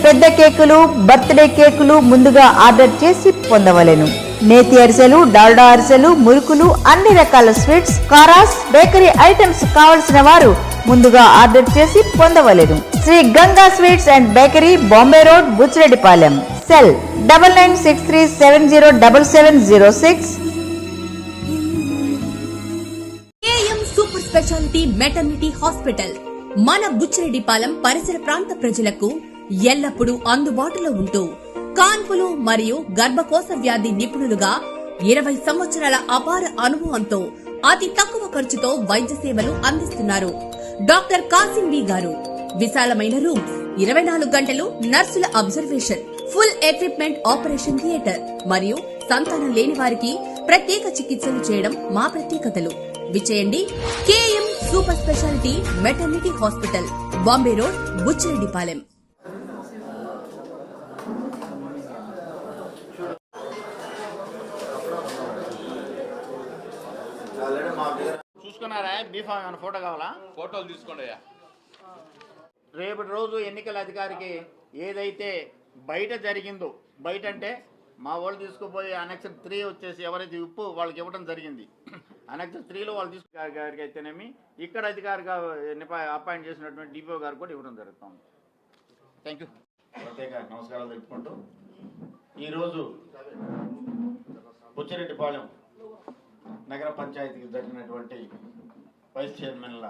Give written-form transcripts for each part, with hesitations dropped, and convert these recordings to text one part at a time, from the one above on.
పెద్ద కేకులు, బర్త్డే కేకులు ముందుగా ఆర్డర్ చేసి పొందవలెను. నేతి అరిసెలు, డాల్డా అరిసెలు, మురుకులు, అన్ని రకాల స్వీట్స్, కారాస్, బేకరీ ఐటమ్స్ కావలసిన వారు ముందుగా ఆర్డర్ చేసి పొందవలెను. Sri Ganga sweets and bakery, Bombay road, Buchireddypalem. Cell 9963707706. KM super speciality maternity hospital మన బుచ్చిరెడ్డిపాలెం పరిసర ప్రాంత ప్రజలకు ఎల్లప్పుడూ అందుబాటులో ఉంటూ కాన్పులు మరియు గర్భకోశ వ్యాధి నిపుణులుగా 20 సంవత్సరాల అపార అనుభవంతో అతి తక్కువ ఖర్చుతో వైద్య సేవలు అందిస్తున్నారు. డాక్టర్ కాసిం బి గారు. విశాలమైన రూమ్స్, 24 గంటలు నర్సుల observation, full equipment, operation theatre మరియు సంతానం లేని వారికి ప్రత్యేక చికిత్సలు చేయడం మా ప్రత్యేకతలు. విచేయండి KM super speciality maternity hospital, Bombay road, Buchireddypalem. చూసుకున్నారా? బీఫామ్ ఏమైనా ఫోటో కావాలా? ఫోటోలు తీసుకోండి. రేపటి రోజు ఎన్నికల అధికారికి ఏదైతే బయట జరిగిందో, బయట అంటే మా వాళ్ళు తీసుకుపోయి అనెక్స్ 3 వచ్చేసి ఎవరైతే ఉప్పు వాళ్ళకి ఇవ్వడం జరిగింది. అనెక్స్ 3లో వాళ్ళు గారికి అయితేనేమి ఇక్కడ అధికారిగా అపాయింట్ చేసినటువంటి డిపిఓ గారు కూడా ఇవ్వడం జరుగుతుంది. Thank you. ప్రత్యేక నమస్కారాలు తెలుపుకుంటూ ఈరోజు బుచ్చిరెడ్డిపాలెం నగర పంచాయతీకి జరిగినటువంటి వైస్ చైర్మన్ల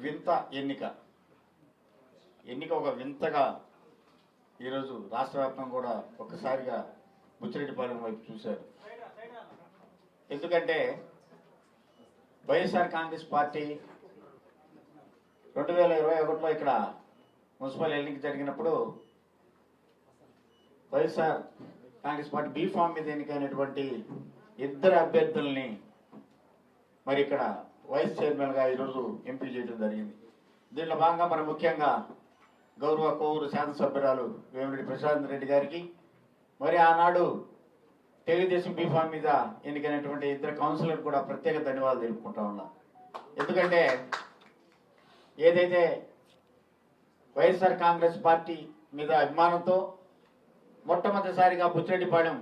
వింత ఎన్నిక ఒక వింతగా ఈరోజు రాష్ట్ర వ్యాప్తంగా కూడా ఒక్కసారిగా బుచ్చిరెడ్డిపాలెం వైపు చూశారు. ఎందుకంటే వైఎస్ఆర్ కాంగ్రెస్ పార్టీ 2021లో ఇక్కడ మున్సిపల్ ఎన్నిక జరిగినప్పుడు వైఎస్ఆర్ కాంగ్రెస్ పార్టీ బీఫామ్ మీద ఎన్నికైనటువంటి 2 అభ్యర్థుల్ని మరి ఇక్కడ వైస్ చైర్మన్గా ఈరోజు ఎంపిక చేయడం జరిగింది. దీనిలో భాగంగా మరి ముఖ్యంగా గౌరవ కోవూరు శాసనసభ్యురాలు వేమిరెడ్డి ప్రశాంత్ రెడ్డి గారికి, మరి ఆనాడు తెలుగుదేశం బీఫామ్ మీద ఎన్నికైనటువంటి 2 కౌన్సిలర్ కూడా ప్రత్యేక ధన్యవాదాలు తెలుపుకుంటా ఉన్నా. ఎందుకంటే ఏదైతే వైఎస్ఆర్ కాంగ్రెస్ పార్టీ మీద అభిమానంతో మొట్టమొదటిసారిగా బుచ్చిరెడ్డిపాలెం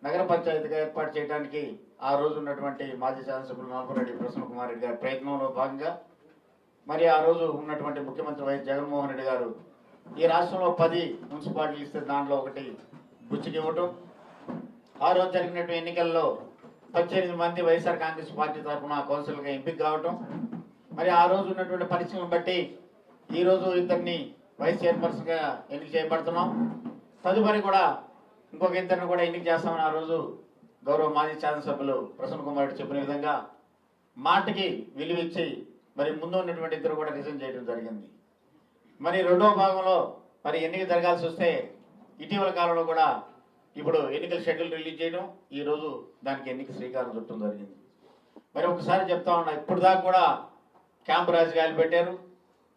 నగర పంచాయతీగా ఏర్పాటు చేయడానికి ఆ రోజు ఉన్నటువంటి మాజీ శాసనసభ్యులు నాపరెడ్డి ప్రసన్న కుమార్ రెడ్డి గారి ప్రయత్నంలో భాగంగా మరి ఆ రోజు ఉన్నటువంటి ముఖ్యమంత్రి వైఎస్ జగన్మోహన్ రెడ్డి గారు ఈ రాష్ట్రంలో 10 మున్సిపాలిటీలు ఇస్తే దాంట్లో ఒకటి బుచ్చికి ఇవ్వటం, ఆ రోజు జరిగినటువంటి ఎన్నికల్లో 18 మంది వైఎస్ఆర్ కాంగ్రెస్ పార్టీ తరఫున కౌన్సిలర్గా ఎంపిక కావటం, మరి ఆ రోజు ఉన్నటువంటి పరిస్థితులను బట్టి ఈరోజు ఇద్దరిని వైస్ చైర్పర్సన్గా ఎన్నిక చేయబడుతున్నాం. తదుపరి కూడా ఇంకొక ఇద్దరిని కూడా ఎన్నిక చేస్తామని ఆ రోజు గౌరవ మాజీ శాసనసభ్యులు ప్రసన్న కుమార్ రెడ్డి చెప్పిన విధంగా మాటకి విలువిచ్చి మరి ముందు ఉన్నటువంటి 2 కూడా రిజైన్ చేయడం జరిగింది. మరి రెండవ భాగంలో మరి ఎన్నిక జరగాల్సి వస్తే ఇటీవల కాలంలో కూడా ఇప్పుడు ఎన్నికల షెడ్యూల్ రిలీజ్ చేయడం, ఈరోజు దానికి ఎన్నిక శ్రీకారం చుట్టడం జరిగింది. మరి ఒకసారి చెప్తా ఉన్నా, ఇప్పుడు దాకా కూడా క్యాంపు రాజకీయాలు పెట్టారు,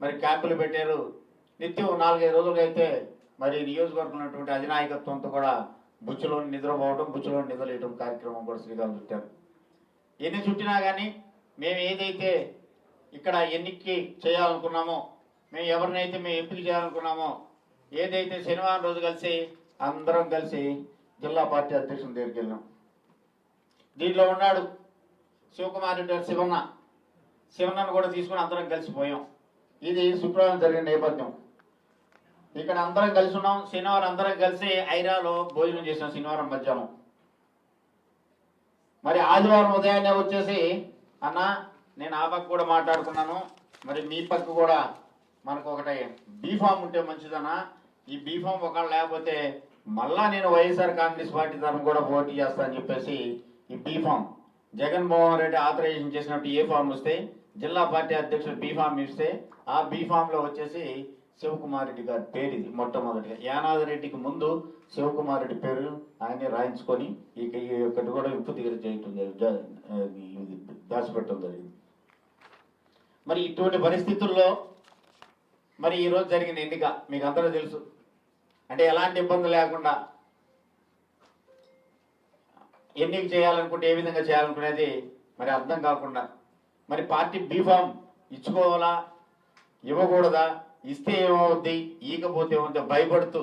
మరి క్యాంపులు పెట్టారు. నిత్యం 4-5 రోజులుగా అయితే మరి నియోజకవర్గం ఉన్నటువంటి అధినాయకత్వంతో కూడా బుచ్చులోని నిద్రపోవడం, బుచ్చులోని నిద్రలేయడం కార్యక్రమం కూడా శ్రీకారం చుట్టారు. ఎన్ని చుట్టినా కానీ మేము ఏదైతే ఇక్కడ ఎన్నిక చేయాలనుకున్నామో, మేము ఎవరినైతే మేము ఎంపిక చేయాలనుకున్నామో, ఏదైతే శనివారం రోజు అందరం కలిసి జిల్లా పార్టీ అధ్యక్షుని దగ్గరికి వెళ్ళాం. దీంట్లో ఉన్నాడు శివకుమార్ రెడ్డి గారు, శివన్నను కూడా తీసుకుని అందరం కలిసిపోయాం. ఇది శుక్రవారం జరిగిన నేపథ్యం. ఇక్కడ అందరం కలిసి ఉన్నాం. శనివారం అందరం కలిసి ఐరాలో భోజనం చేసాం శనివారం మధ్యాహ్నం. మరి ఆదివారం ఉదయాన్నే వచ్చేసి అన్న నేను ఆ పక్క కూడా మాట్లాడుకున్నాను, మరి మీ పక్క కూడా మనకు ఒకటి బీఫామ్ ఉంటే మంచిదన్నా, ఈ బీఫామ్ ఒకళ్ళు లేకపోతే మళ్ళా నేను వైఎస్ఆర్ కాంగ్రెస్ పార్టీ తరఫున కూడా పోటీ చేస్తా అని చెప్పేసి ఈ బీఫామ్ జగన్మోహన్ రెడ్డి ఆథరైజేషన్ చేసినట్టు ఏ ఫామ్ వస్తే జిల్లా పార్టీ అధ్యక్షుడు బీఫామ్ ఇస్తే ఆ బీఫామ్లో వచ్చేసి శివకుమార్ రెడ్డి గారి పేరు ఇది మొట్టమొదటిగా. యానాది రెడ్డికి ముందు శివకుమార్ రెడ్డి పేరు ఆయనే రాయించుకొని ఇక ఈ ఒక్కటి కూడా ఇంపు తీరు చేయటం దాచిపెట్టడం జరిగింది. మరి ఇటువంటి పరిస్థితుల్లో మరి ఈరోజు జరిగిన ఎన్నిక మీకు అందరూ తెలుసు. అంటే ఎలాంటి ఇబ్బంది లేకుండా ఎన్నిక చేయాలనుకుంటే ఏ విధంగా చేయాలనుకునేది మరి అర్థం కాకుండా మరి పార్టీ బీఫామ్ ఇచ్చుకోవాలా ఇవ్వకూడదా ఇస్తే ఏమవుద్ది, ఈకపోతే ఏమవుతుంది భయపడుతూ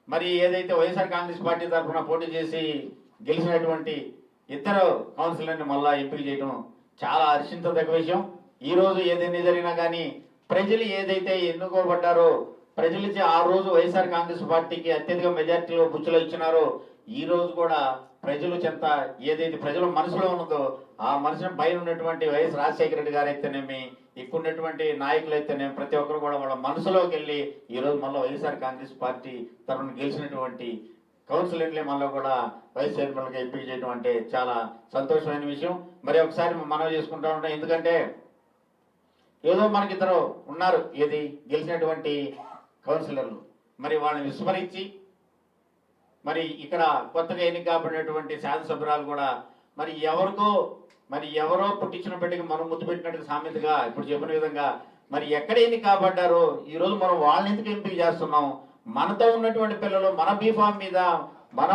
మరి ఏదైతే వైఎస్ఆర్ కాంగ్రెస్ పార్టీ తరఫున పోటీ చేసి గెలిచినటువంటి ఇద్దరు కౌన్సిలర్ని మళ్ళా ఎంపిక చేయడం చాలా హర్షించదగ్గ విషయం. ఈ రోజు ఏదైనా జరిగినా కానీ ప్రజలు ఏదైతే ఎన్నుకోబడ్డారో ప్రజలు ఆ రోజు వైఎస్ఆర్ కాంగ్రెస్ పార్టీకి అత్యధిక మెజార్టీలో బుచ్చులో ఇచ్చినారో ఈ రోజు కూడా ప్రజలు చెంత ఏదైతే ప్రజల మనసులో ఉన్నదో ఆ మనసును పైన ఉన్నటువంటి వైఎస్ రాజశేఖర రెడ్డి గారు అయితేనేమి, ఇక్కడ ఉన్నటువంటి నాయకులు అయితేనేమి ప్రతి ఒక్కరు కూడా వాళ్ళ మనసులోకి వెళ్ళి ఈ రోజు మళ్ళీ వైఎస్ఆర్ కాంగ్రెస్ పార్టీ తరఫున గెలిచినటువంటి కౌన్సిలర్లే మళ్ళీ కూడా వైస్ చైర్మన్గా ఎంపిక చేయడం అంటే చాలా సంతోషమైన విషయం. మరి ఒకసారి మనం చేసుకుంటా ఉంటాం, ఎందుకంటే ఏదో మనకిద్దరు ఉన్నారు ఏది గెలిచినటువంటి కౌన్సిలర్లు, మరి వాళ్ళని విస్మరించి మరి ఇక్కడ కొత్తగా ఎన్నిక కాబడినటువంటి శాసనసభ్యురాలు కూడా మరి ఎవరో పుట్టించిన బిడ్డకి మనం ముద్దు పెట్టినట్టు సామెతగా ఇప్పుడు చెప్పిన విధంగా మరి ఎక్కడ ఎన్నిక కాబడ్డారో ఈ రోజు మనం వాళ్ళని ఎందుకు ఎంపిక చేస్తున్నాం? మనతో ఉన్నటువంటి పిల్లలు మన బీఫామ్ మీద, మన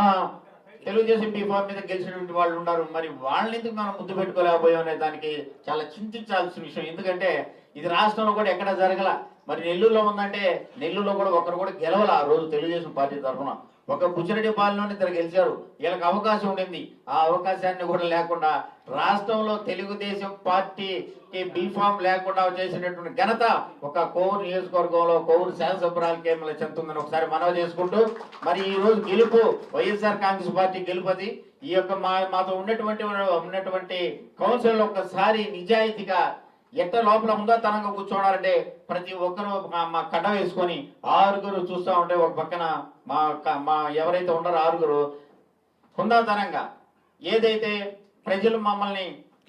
తెలుగుదేశం బీఫామ్ మీద గెలిచినటువంటి వాళ్ళు ఉన్నారు, మరి వాళ్ళని ఎందుకు మనం ముద్దు పెట్టుకోలేకపోయాం అనే దానికి చాలా చింతించాల్సిన విషయం. ఎందుకంటే ఇది రాష్ట్రంలో కూడా ఎక్కడ జరగల. మరి నెల్లూరులో ఉందంటే నెల్లూరులో కూడా ఒకరు కూడా గెలవాలి ఆ రోజు తెలుగుదేశం పార్టీ తరఫున. ఒక బుచ్చిరెడ్డిపాలెంలోనే ఇద్దరు గెలిచారు, వీళ్ళకి అవకాశం ఉండింది. ఆ అవకాశాన్ని కూడా లేకుండా రాష్ట్రంలో తెలుగుదేశం పార్టీకి బీఫామ్ లేకుండా చేసినటువంటి ఘనత ఒక కోవూరు నియోజకవర్గంలో కోవూరు శాసనసభ్యురాలకే మళ్ళీ చెందుతుందని ఒకసారి మనవి చేసుకుంటూ మరి ఈ రోజు గెలుపు వైఎస్ఆర్ కాంగ్రెస్ పార్టీ గెలుపది. ఈ యొక్క మాతో ఉన్నటువంటి కౌన్సిల్ ఒక్కసారి నిజాయితీగా ఎట్ట లోపల ఉందాతనంగా కూర్చోవాలంటే ప్రతి ఒక్కరు మా కట్ట వేసుకొని 6 చూస్తూ ఉంటే ఒక పక్కన మా ఎవరైతే ఉన్నారో 6 హుందాతనంగా ఏదైతే ప్రజలు మమ్మల్ని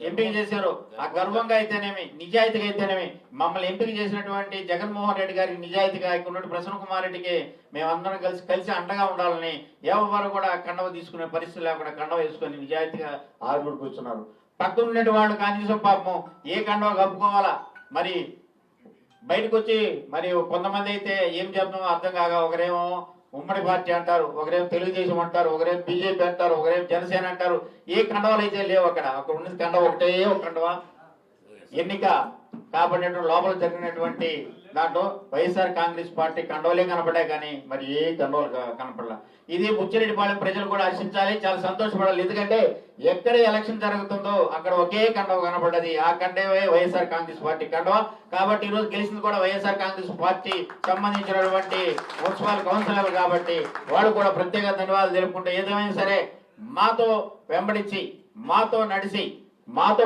ఎంపిక చేశారో ఆ గర్వంగా అయితేనేమి, నిజాయితీగా అయితేనేమి మమ్మల్ని ఎంపిక చేసినటువంటి జగన్మోహన్ రెడ్డి గారికి నిజాయితీగా ఇక్కడ ప్రసన్న కుమార్ రెడ్డికి మేమందరం కలిసి అండగా ఉండాలని ఎవరు కూడా కండవ తీసుకునే పరిస్థితి లేకుండా కండవ వేసుకొని నిజాయితీగా 6 కూర్చున్నారు. పక్కన ఉన్నటువంటి వాళ్ళు కనీసం పాపం ఏ కండవ కప్పుకోవాలా మరి బయటకు వచ్చి మరి కొంతమంది అయితే ఏం చెప్తామో అర్థం కాక ఒకరేమో ఉమ్మడి పార్టీ అంటారు, ఒకరేమో తెలుగుదేశం అంటారు, ఒకరేమో బీజేపీ అంటారు, ఒకరేమో జనసేన అంటారు. ఏ కండవాలు అయితే లేవు అక్కడ ఉన్నది కండవ ఒకటే ఒక కండవ. ఎన్నిక కాబట్టి లోపల జరిగినటువంటి దాంట్లో వైఎస్ఆర్ కాంగ్రెస్ పార్టీ కండవలే కనపడ్డాయి కానీ మరి ఏ కండవలు కనపడలా. ఇది బుచ్చిరెడ్డిపాలెం ప్రజలు కూడా హర్షించాలి, చాలా సంతోషపడాలి. ఎందుకంటే ఎక్కడ ఎలక్షన్ జరుగుతుందో అక్కడ ఒకే కండవ కనపడ్డది, ఆ కండవే వైఎస్ఆర్ కాంగ్రెస్ పార్టీ కండవ. కాబట్టి ఈ రోజు గెలిచింది కూడా వైఎస్ఆర్ కాంగ్రెస్ పార్టీ సంబంధించినటువంటి మున్సిపల్ కౌన్సిలర్లు కాబట్టి వాళ్ళు కూడా ప్రత్యేక ధన్యవాదాలు తెలుపుకుంటే ఏదేమైనా సరే మాతో వెంబడించి మాతో నడిచి మాతో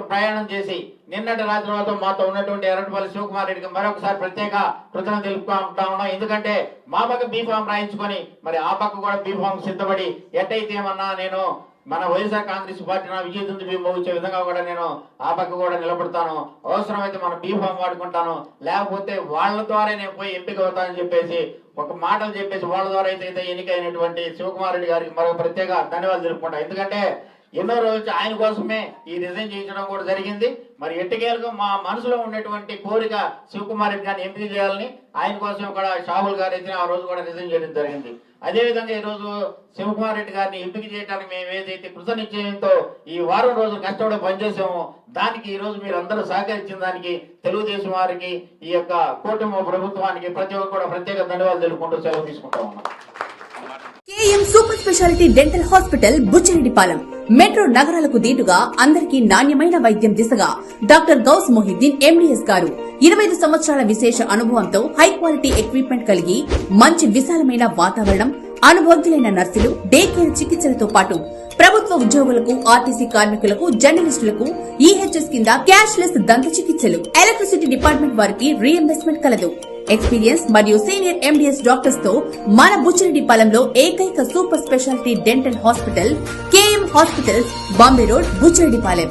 ప్రయాణం చేసి నిన్నటి రాత్రి వరకు మాతో ఉన్నటువంటి ఎర్రటిపల్లి శివకుమార్ రెడ్డికి మరొకసారి ప్రత్యేక కృతజ్ఞతలు తెలుపుకుంటా ఉన్నాం. ఎందుకంటే మా పక్క బీఫామ్ రాయించుకొని మరి ఆ పక్క కూడా బీఫామ్ సిద్ధపడి ఎట్టయితే ఏమన్నా నేను మన వైఎస్ఆర్ కాంగ్రెస్ పార్టీ నా విజయదుంది వచ్చే విధంగా కూడా నేను ఆ పక్క కూడా నిలబడతాను, అవసరమైతే మన బీఫామ్ వాడుకుంటాను, లేకపోతే వాళ్ళ ద్వారా నేను పోయి ఎంపిక అవుతానని చెప్పేసి ఒక మాటలు చెప్పేసి వాళ్ళ ద్వారా అయితే ఎన్నికైనటువంటి శివకుమార్ రెడ్డి గారికి మరొక ప్రత్యేక ధన్యవాదాలు తెలుపుకుంటా. ఎందుకంటే ఎన్నో రోజులు ఆయన కోసమే ఈ రిజైన్ చేయించడం కూడా జరిగింది. మరి ఎట్టకేలకు మా మనసులో ఉన్నటువంటి కోరిక శివకుమార్ రెడ్డి గారిని ఎంపిక చేయాలని ఆయన కోసం కూడా షాహుల్ గారు అయితే ఆ రోజు కూడా రిజైన్ చేయడం జరిగింది. అదేవిధంగా ఈ రోజు శివకుమార్ రెడ్డి గారిని ఎంపిక చేయడానికి మేము ఏదైతే కృత నిశ్చయంతో ఈ వారం రోజులు కష్టపడి పనిచేసామో దానికి ఈ రోజు మీరు అందరూ సహకరించిన దానికి తెలుగుదేశం వారికి ఈ యొక్క కూటమి ప్రభుత్వానికి ప్రతి ఒక్కరు కూడా ప్రత్యేక ధన్యవాదాలు తెలుపుకుంటూ సెలవు తీసుకుంటా ఉన్నాం. KM super speciality dental hospital Buchireddypalem metro నగరాలకు దీటుగా అందరికీ నాణ్యమైన వైద్యం దిశగా డాక్టర్ గౌస్ మొహిద్దీన్ ఎండీఎస్ గారు 25 సంవత్సరాల విశేష అనుభవంతో హై క్వాలిటీ ఎక్విప్మెంట్ కలిగి మంచి విశాలమైన వాతావరణం, అనుభవజ్ఞులైన నర్సులు, డే కేర్ చికిత్సలతో పాటు ప్రభుత్వ ఉద్యోగులకు, ఆర్టీసీ కార్మికులకు, జర్నలిస్టులకు ఈహెచ్ఎస్ కింద క్యాష్లెస్ దంత చికిత్సలు, ఎలక్ట్రిసిటీ డిపార్ట్మెంట్ వారికి రీఎంబర్స్మెంట్ కలదు. ఎక్స్పీరియన్స్ మరియు సీనియర్ ఎండీఎస్ డాక్టర్స్ తో మన బుచ్చిరెడ్డిపాలెంలో ఏకైక super speciality dental hospital KM hospitals, Bombay road, Buchireddypalem.